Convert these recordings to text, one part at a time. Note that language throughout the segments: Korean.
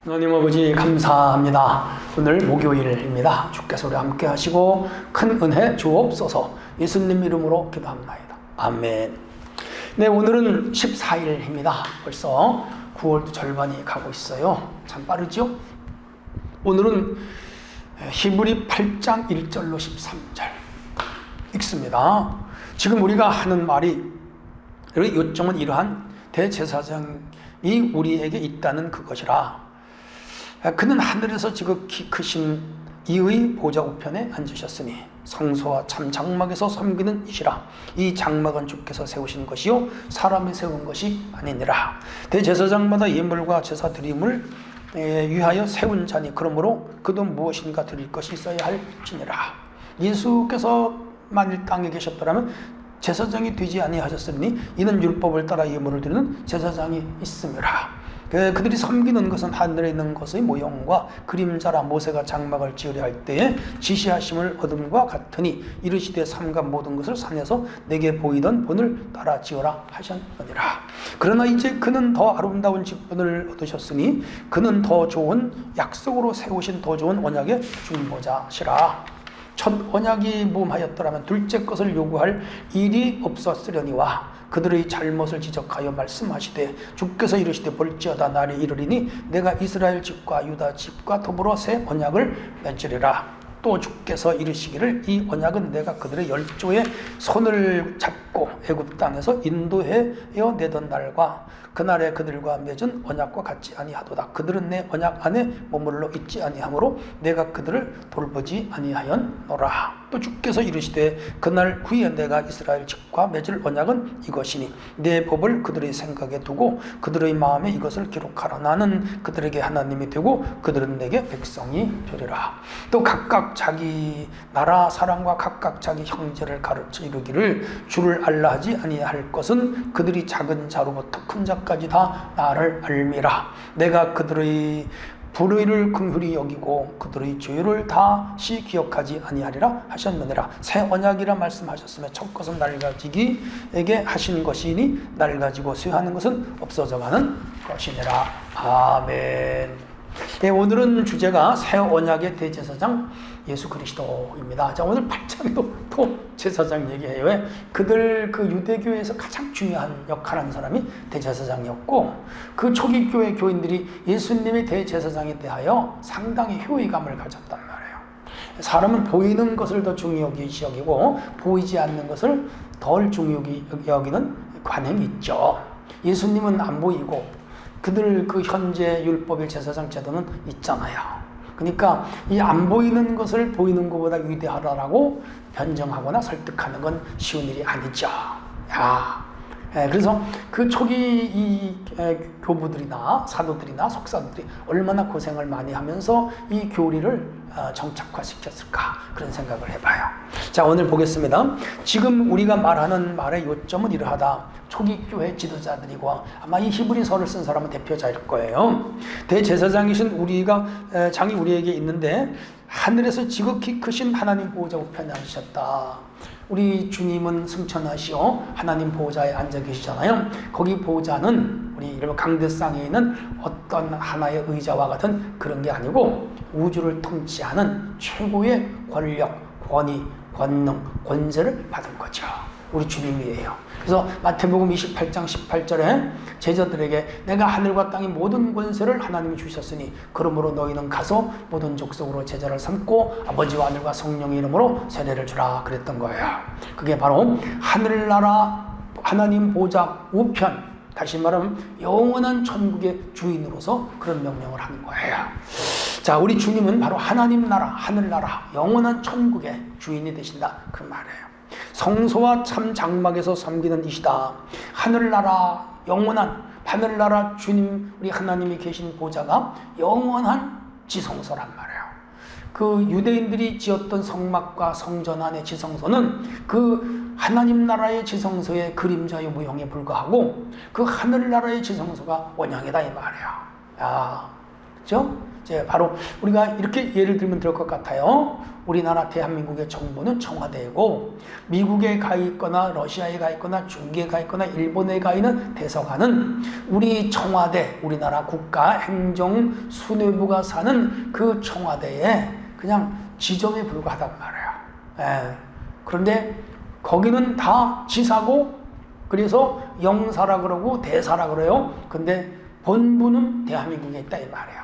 하나님 아버지 감사합니다. 오늘 목요일입니다. 주께서 우리 함께 하시고 큰 은혜 주옵소서. 예수님 이름으로 기도합니다. 아멘. 네, 오늘은 14일입니다. 벌써 9월도 절반이 가고 있어요. 참 빠르죠? 오늘은 히브리 8장 1절로 13절 읽습니다. 지금 우리가 하는 말이, 요점은 이러한 대제사장이 우리에게 있다는 그것이라. 그는 하늘에서 지극히 크신 이의 보좌 우편에 앉으셨으니 성소와 참 장막에서 섬기는 이시라. 이 장막은 주께서 세우신 것이요 사람이 세운 것이 아니니라. 대제사장마다 예물과 제사 드림을 위하여 세운 자니 그러므로 그도 무엇인가 드릴 것이 있어야 할지니라. 예수께서 만일 땅에 계셨더라면 제사장이 되지 아니하셨으니 이는 율법을 따라 예물을 드리는 제사장이 있음이라. 그들이 섬기는 것은 하늘에 있는 것의 모형과 그림자라. 모세가 장막을 지으려 할 때에 지시하심을 얻음과 같으니 이르시되 삼가 모든 것을 산에서 내게 보이던 본을 따라 지으라 하셨느니라. 그러나 이제 그는 더 아름다운 직분을 얻으셨으니 그는 더 좋은 약속으로 세우신 더 좋은 언약의 중보자시라. 첫 언약이 무함하였더라면 둘째 것을 요구할 일이 없었으려니와 그들의 잘못을 지적하여 말씀하시되 주께서 이르시되 볼지어다 날이 이르리니 내가 이스라엘 집과 유다 집과 더불어 새 언약을 맺으리라. 또 주께서 이르시기를 이 언약은 내가 그들의 열조의 손을 잡고 애굽 땅에서 인도해여 내던 날과 그날에 그들과 맺은 언약과 같지 아니하도다. 그들은 내 언약 안에 머물러 있지 아니하므로 내가 그들을 돌보지 아니하였노라. 또 주께서 이르시되 그날 후에 내가 이스라엘 집과 맺을 언약은 이것이니 내 법을 그들의 생각에 두고 그들의 마음에 이것을 기록하라. 나는 그들에게 하나님이 되고 그들은 내게 백성이 되리라. 또 각각 자기 나라 사람과 각각 자기 형제를 가르쳐 이르기를 주를 알라 하지 아니할 것은 그들이 작은 자로부터 큰 자까지 다 나를 알미라. 내가 그들의 불의를 긍휼히 여기고 그들의 죄를 다시 기억하지 아니하리라 하셨느니라. 새 언약이라 말씀하셨으며 첫 것은 낡아지기에게 하신 것이니 낡아지고 쇠하는 것은 없어져가는 것이니라. 아멘. 네, 오늘은 주제가 새 언약의 대제사장 예수 그리스도입니다. 자, 오늘 8장에도 또 제사장 얘기해요. 왜? 그들 그 유대교회에서 가장 중요한 역할을 하는 사람이 대제사장이었고 그 초기 교회 교인들이 예수님의 대제사장에 대하여 상당히 효의감을 가졌단 말이에요. 사람은 보이는 것을 더 중요하게 여기고 보이지 않는 것을 덜 중요하게 여기는 관행이 있죠. 예수님은 안 보이고 그들 그 현재 율법의 제사장 제도는 있잖아요. 그러니까 이 안 보이는 것을 보이는 것보다 위대하다라고 변정하거나 설득하는 건 쉬운 일이 아니죠. 그래서 그 초기 이 교부들이나 사도들이나 속사들이 얼마나 고생을 많이 하면서 이 교리를 정착화시켰을까 그런 생각을 해봐요. 자, 오늘 보겠습니다. 지금 우리가 말하는 말의 요점은 이러하다. 초기 교회 지도자들이고 아마 이 히브리서를 쓴 사람은 대표자일 거예요. 대제사장이신 우리가 장이 우리에게 있는데 하늘에서 지극히 크신 하나님 보호자 우편에 앉으셨다. 우리 주님은 승천하시어 하나님 보호자에 앉아 계시잖아요. 거기 보호자는 우리 여러분 강대상에 있는 어떤 하나의 의자와 같은 그런 게 아니고 우주를 통치하는 최고의 권력, 권위, 권능, 권세를 받은 거죠. 우리 주님이에요. 그래서 마태복음 28장 18절에 제자들에게 내가 하늘과 땅의 모든 권세를 하나님이 주셨으니 그러므로 너희는 가서 모든 족속으로 제자를 삼고 아버지와 아들과 성령의 이름으로 세례를 주라 그랬던 거예요. 그게 바로 하늘나라 하나님 보좌 우편, 다시 말하면 영원한 천국의 주인으로서 그런 명령을 하는 거예요. 자, 우리 주님은 바로 하나님 나라, 하늘나라, 영원한 천국의 주인이 되신다 그 말이에요. 성소와 참 장막에서 섬기는 이시다. 하늘나라, 영원한 하늘나라 주님, 우리 하나님이 계신 보좌가 영원한 지성소란 말이에요. 그 유대인들이 지었던 성막과 성전 안의 지성소는 그 하나님 나라의 지성소의 그림자의 모형에 불과하고 그 하늘나라의 지성소가 원형이다 이 말이에요. 그죠? 이제 바로 우리가 이렇게 예를 들면 될 것 같아요. 우리나라 대한민국의 정부는 청와대이고, 미국에 가 있거나 러시아에 가 있거나 중국에 가 있거나 일본에 가 있는 대사관은 우리 청와대, 우리나라 국가행정 수뇌부가 사는 그 청와대에 그냥 지점에 불과하단 말이에요. 예. 그런데 거기는 다 지사고, 그래서 영사라 그러고 대사라 그래요. 근데 본부는 대한민국에 있다 이 말이에요.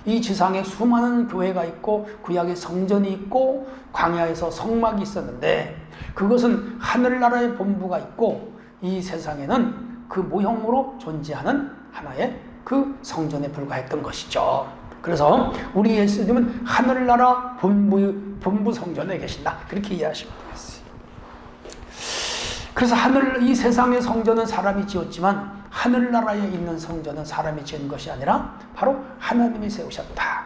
이 지상에 수많은 교회가 있고 구약의 성전이 있고 광야에서 성막이 있었는데, 그것은 하늘나라의 본부가 있고 이 세상에는 그 모형으로 존재하는 하나의 그 성전에 불과했던 것이죠. 그래서 우리 예수님은 하늘나라 본부 성전에 계신다, 그렇게 이해하시면 되겠어요. 그래서 이 세상의 성전은 사람이 지었지만 하늘나라에 있는 성전은 사람이 지은 것이 아니라 바로 하나님이 세우셨다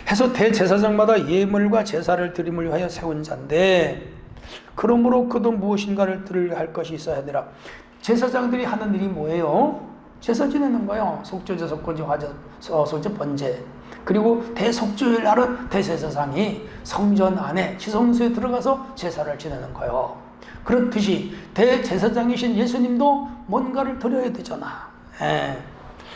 해서 대제사장마다 예물과 제사를 드림을 위하여 세운 자인데, 그러므로 그도 무엇인가를 드리려 할 것이 있어야 하니라. 제사장들이 하는 일이 뭐예요? 제사 지내는 거예요. 속죄제, 속건제, 화소제, 번제. 그리고 대속죄일 날은 대제사장이 성전 안에 지성소에 들어가서 제사를 지내는 거예요. 그렇듯이 대제사장이신 예수님도 뭔가를 드려야 되잖아.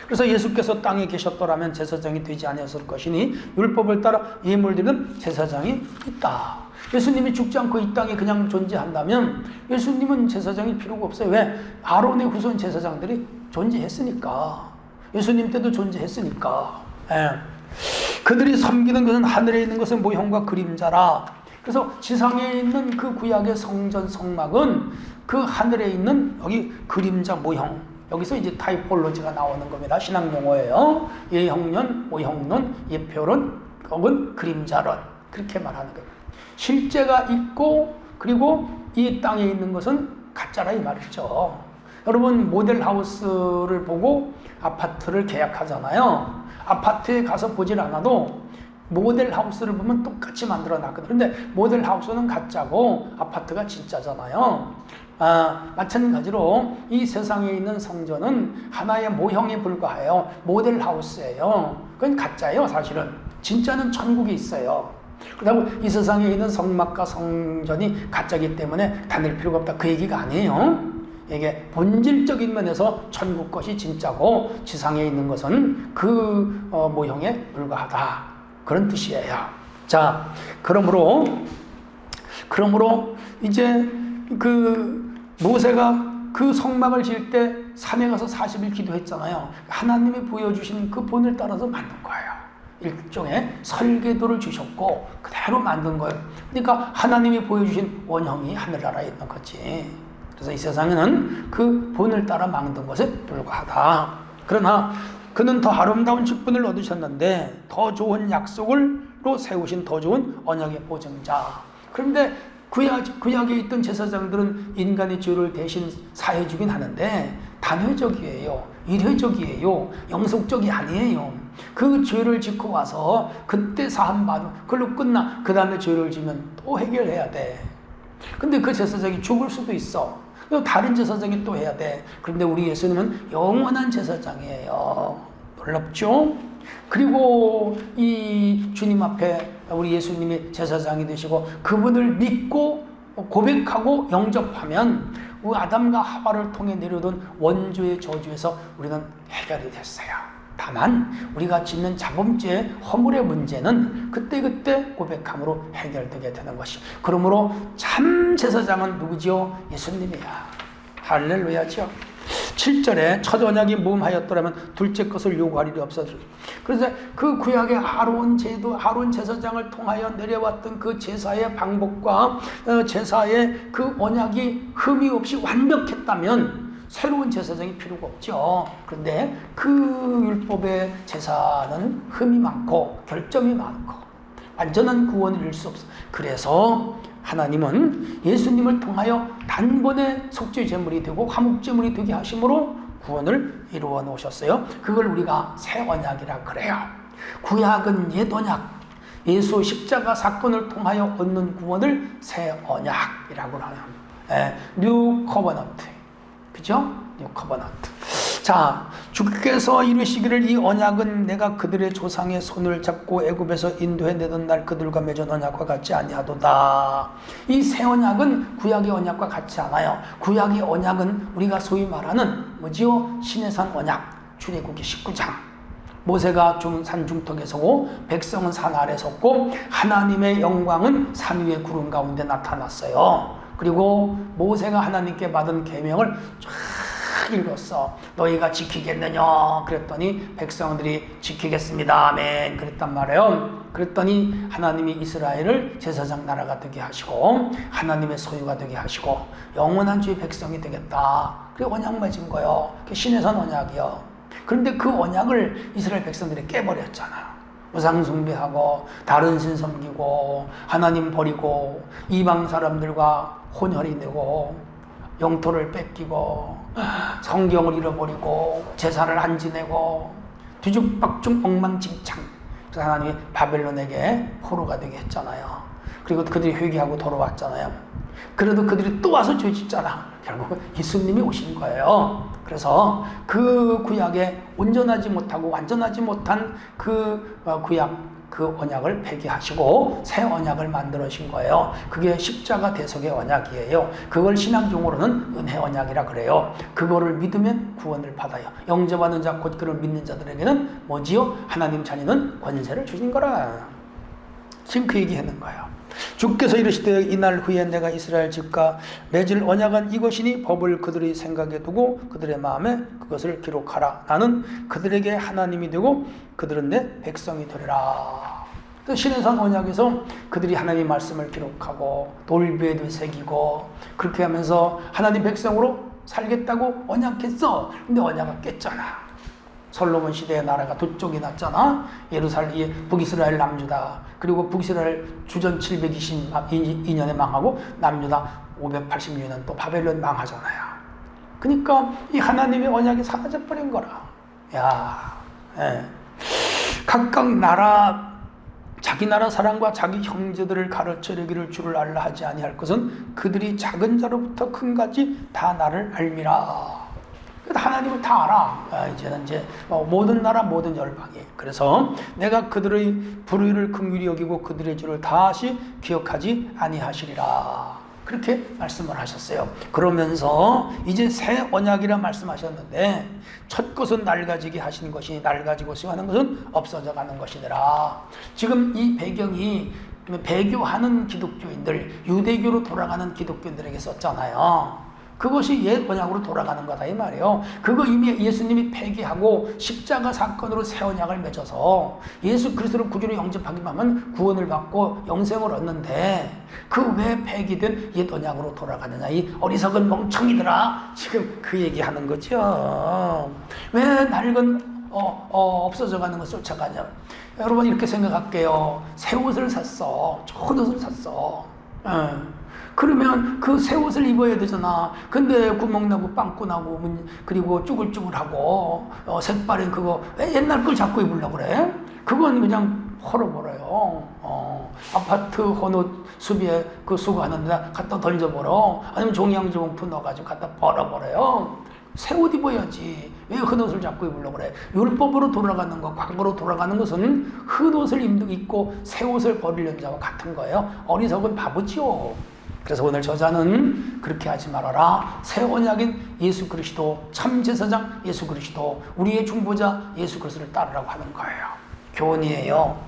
그래서 예수께서 땅에 계셨더라면 제사장이 되지 아니었을 것이니 율법을 따라 예물 드리는 제사장이 있다. 예수님이 죽지 않고 이 땅에 그냥 존재한다면 예수님은 제사장이 필요가 없어요. 왜? 아론의 후손 제사장들이 존재했으니까. 예수님 때도 존재했으니까. 그들이 섬기는 것은 하늘에 있는 것은 모형과 그림자라. 그래서 지상에 있는 그 구약의 성전 성막은 그 하늘에 있는 여기 그림자 모형, 여기서 이제 타이폴로지가 나오는 겁니다. 신학 용어예요. 예형론, 모형론, 예표론, 혹은 그림자론, 그렇게 말하는 겁니다. 실제가 있고 그리고 이 땅에 있는 것은 가짜라 이 말이죠. 여러분 모델하우스를 보고 아파트를 계약하잖아요. 아파트에 가서 보질 않아도 모델하우스를 보면 똑같이 만들어 놨거든요. 근데 모델하우스는 가짜고 아파트가 진짜잖아요. 마찬가지로 이 세상에 있는 성전은 하나의 모형에 불과해요. 모델하우스예요. 그건 가짜예요. 사실은 진짜는 천국에 있어요. 그렇다고 이 세상에 있는 성막과 성전이 가짜이기 때문에 다닐 필요가 없다, 그 얘기가 아니에요. 이게 본질적인 면에서 천국 것이 진짜고 지상에 있는 것은 그 모형에 불과하다, 그런 뜻이에요. 자, 그러므로 이제 그 모세가 그 성막을 지을 때 산에 가서 40일 기도했잖아요. 하나님이 보여주신 그 본을 따라서 만든 거예요. 일종의 설계도를 주셨고 그대로 만든 거예요. 그러니까 하나님이 보여주신 원형이 하늘나라에 있는 거지. 그래서 이 세상에는 그 본을 따라 만든 것에 불과하다. 그러나 그는 더 아름다운 직분을 얻으셨는데 더 좋은 약속을로 세우신 더 좋은 언약의 보증자. 그런데 구약에 있던 제사장들은 인간의 죄를 대신 사해주긴 하는데 단회적이에요. 일회적이에요. 영속적이 아니에요. 그 죄를 짓고 와서 그때 사한 바로 그걸로 끝나. 그 다음에 죄를 지면 또 해결해야 돼. 근데 그 제사장이 죽을 수도 있어. 다른 제사장이 또 해야 돼. 그런데 우리 예수님은 영원한 제사장이에요. 놀랍죠? 그리고 이 주님 앞에 우리 예수님이 제사장이 되시고 그분을 믿고 고백하고 영접하면 아담과 하와를 통해 내려오던 원죄의 저주에서 우리는 해결이 됐어요. 다만 우리가 짓는 자범죄 허물의 문제는 그때그때 고백함으로 해결되게 되는 것이죠. 그러므로 참 제사장은 누구지요? 예수님이야. 할렐루야죠. 7절에 첫 언약이 무음하였더라면 둘째 것을 요구할 일이 없어졌어요. 그래서 그 구약의 아론 제도, 아론 제사장을 통하여 내려왔던 그 제사의 방법과 제사의 그 언약이 흠이 없이 완벽했다면 새로운 제사장이 필요가 없죠. 그런데 그 율법의 제사는 흠이 많고 결점이 많고 완전한 구원을 이룰 수 없어요. 그래서 하나님은 예수님을 통하여 단번에 속죄 제물이 되고 화목 제물이 되게 하심으로 구원을 이루어 놓으셨어요. 그걸 우리가 새 언약이라 그래요. 구약은 옛 언약, 예수 십자가 사건을 통하여 얻는 구원을 새 언약이라고 합니다. 뉴 커버넌트. 그죠? 뉴 커버넌트. 자, 주께서 이르시기를 이 언약은 내가 그들의 조상의 손을 잡고 애굽에서 인도해 내던 날 그들과 맺은 언약과 같지 아니하도다. 이 새 언약은 구약의 언약과 같지 않아요. 구약의 언약은 우리가 소위 말하는 뭐지요? 시내산 언약, 출애굽기 19장. 모세가 산 중턱에 서고 백성은 산 아래 섰고 하나님의 영광은 산 위의 구름 가운데 나타났어요. 그리고 모세가 하나님께 받은 계명을 쫙 읽었어. 너희가 지키겠느냐? 그랬더니 백성들이 지키겠습니다. 아멘. 그랬단 말이에요. 그랬더니 하나님이 이스라엘을 제사장 나라가 되게 하시고 하나님의 소유가 되게 하시고 영원한 주의 백성이 되겠다. 그게 언약 맺은 거예요. 그게 시내산 언약이요. 그런데 그 언약을 이스라엘 백성들이 깨버렸잖아요. 우상 숭배하고 다른 신 섬기고 하나님 버리고 이방 사람들과 혼혈이 되고 영토를 뺏기고 성경을 잃어버리고 제사를 안 지내고 뒤죽박죽 엉망진창. 그래서 하나님이 바벨론에게 포로가 되게 했잖아요. 그리고 그들이 회개하고 돌아왔잖아요. 그래도 그들이 또 와서 죄 짓잖아. 결국 예수님이 오신 거예요. 그래서 그 구약에 온전하지 못하고 완전하지 못한 그 구약 그 언약을 폐기하시고 새 언약을 만들어신 거예요. 그게 십자가 대속의 언약이에요. 그걸 신앙용어로는 은혜 언약이라 그래요. 그거를 믿으면 구원을 받아요. 영접하는 자 곧 그를 믿는 자들에게는 뭐지요? 하나님 자녀는 권세를 주신 거라. 지금 그 얘기하는 거예요. 주께서 이르시되 이날 후에 내가 이스라엘 집과 맺을 언약은 이것이니 법을 그들의 생각에 두고 그들의 마음에 그것을 기록하라. 나는 그들에게 하나님이 되고 그들은 내 백성이 되리라. 시내산 언약에서 그들이 하나님의 말씀을 기록하고 돌배에도 새기고 그렇게 하면서 하나님 백성으로 살겠다고 언약했어. 근데 언약을 깼잖아. 솔로몬 시대에 나라가 두 쪽이 났잖아. 예루살렘, 북이스라엘, 남유다. 그리고 북이스라엘 주전 722년에 망하고 남유다 586년 또 바벨론 망하잖아요. 그러니까 이 하나님의 언약이 사라져버린 거라. 야, 예. 각각 나라 자기 나라 사람과 자기 형제들을 가르쳐 이르기를 주를 알라 하지 아니할 것은 그들이 작은 자로부터 큰까지 다 나를 알미라. 하나님을 다 알아. 이제는 모든 나라 모든 열방이. 그래서 내가 그들의 불의를 긍휼히 여기고 그들의 죄를 다시 기억하지 아니하시리라. 그렇게 말씀을 하셨어요. 그러면서 이제 새 언약이라 말씀하셨는데 첫 것은 낡아지게 하시는 것이니 낡아지고 수용하는 것은 없어져 가는 것이더라. 지금 이 배경이 배교하는 기독교인들, 유대교로 돌아가는 기독교인들에게 썼잖아요. 그것이 옛 언약으로 돌아가는 거다 이 말이에요. 그거 이미 예수님이 폐기하고 십자가 사건으로 새 언약을 맺어서 예수 그리스도를 구주로 영접하기만 하면 구원을 받고 영생을 얻는데 그 왜 폐기된 옛 언약으로 돌아가느냐. 이 어리석은 멍청이들아. 지금 그 얘기하는 거죠. 왜 낡은 없어져 가는 것을 쫓아가냐. 여러분 이렇게 생각할게요. 새 옷을 샀어. 좋은 옷을 샀어. 그러면 그 새 옷을 입어야 되잖아. 근데 구멍나고 빵꾸나고 그리고 쭈글쭈글하고 색바른 그거 왜 옛날 걸 자꾸 입으려고 그래? 그건 그냥 헐어버려요. 아파트 헌옷 수비에 그 수거하는 데다 갖다 던져버려. 아니면 종이양지 봉투 넣어가지고 갖다 벌어버려요. 새 옷 입어야지. 왜 흑옷을 자꾸 입으려고 그래? 율법으로 돌아가는 것, 과거로 돌아가는 것은 흑옷을 입고 새 옷을 버리려는 자와 같은 거예요. 어리석은 바보지요. 그래서 오늘 저자는 그렇게 하지 말아라. 새 언약인 예수 그리스도, 참 제사장 예수 그리스도, 우리의 중보자 예수 그리스도를 따르라고 하는 거예요. 교훈이에요.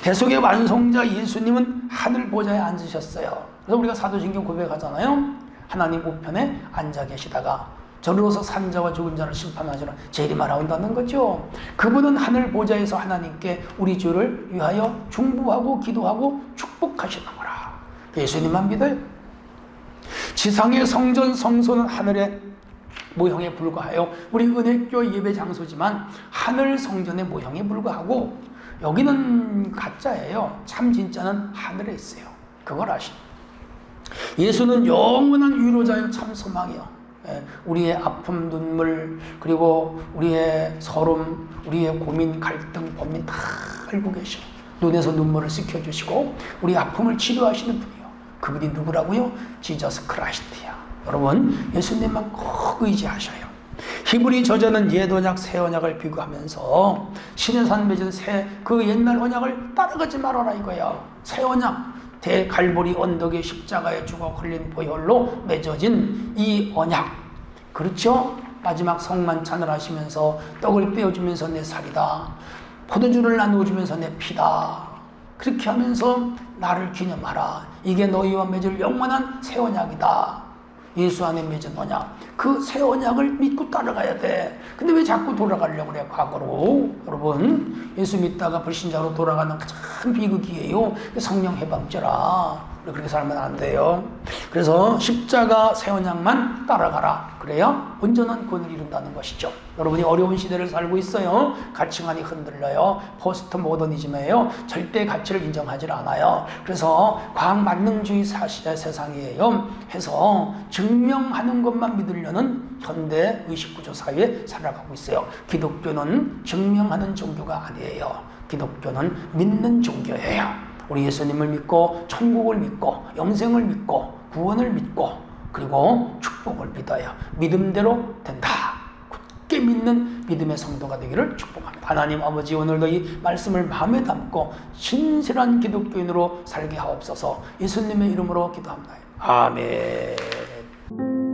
대속의 완성자 예수님은 하늘 보좌에 앉으셨어요. 그래서 우리가 사도신경 고백하잖아요. 하나님 우편에 앉아 계시다가 저리로서 산자와 죽은 자를 심판하시는 재림하러 온다는 거죠. 그분은 하늘 보좌에서 하나님께 우리 죄를 위하여 중보하고 기도하고 축복하시는 거라. 예수님만 믿어요. 지상의 성전 성소는 하늘의 모형에 불과하여 우리 은혜교 예배 장소지만 하늘 성전의 모형에 불과하고 여기는 가짜예요. 참 진짜는 하늘에 있어요. 그걸 아시죠? 예수는 영원한 위로자요 참 소망이요. 우리의 아픔, 눈물, 그리고 우리의 서름, 우리의 고민, 갈등, 고민 다 알고 계셔. 눈에서 눈물을 씻겨주시고 우리 아픔을 치료하시는 분이요. 그분이 누구라고요? 지저스 크라이스트야. 여러분 예수님만 꼭 의지하셔요. 히브리 저자는 옛 언약, 새 언약을 비교하면서 신의 산 맺은 그 옛날 언약을 따라가지 말아라 이거야. 새 언약, 대갈보리 언덕의 십자가에 죽어 걸린 보혈로 맺어진 이 언약. 그렇죠? 마지막 성만찬을 하시면서 떡을 떼어주면서 내 살이다. 포도주를 나누어주면서 내 피다. 그렇게 하면서 나를 기념하라. 이게 너희와 맺을 영원한 새 언약이다. 예수 안에 맺은 언약. 그 새 언약을 믿고 따라가야 돼. 근데 왜 자꾸 돌아가려고 그래, 과거로? 여러분, 예수 믿다가 불신자로 돌아가는 참 비극이에요. 성령 해방죄라. 그렇게 살면 안 돼요. 그래서 십자가 새 언약만 따라가라. 그래야 온전한 구원을 이룬다는 것이죠. 여러분이 어려운 시대를 살고 있어요. 가치관이 흔들려요. 포스트 모더니즘이에요. 절대 가치를 인정하지 않아요. 그래서 과학 만능주의 세상이에요. 해서 증명하는 것만 믿으려는 현대 의식구조 사회에 살아가고 있어요. 기독교는 증명하는 종교가 아니에요. 기독교는 믿는 종교예요. 우리 예수님을 믿고 천국을 믿고 영생을 믿고 구원을 믿고 그리고 축복을 믿어요. 믿음대로 된다. 굳게 믿는 믿음의 성도가 되기를 축복합니다. 하나님 아버지, 오늘도 이 말씀을 마음에 담고 신실한 기독교인으로 살게 하옵소서. 예수님의 이름으로 기도합니다. 아멘.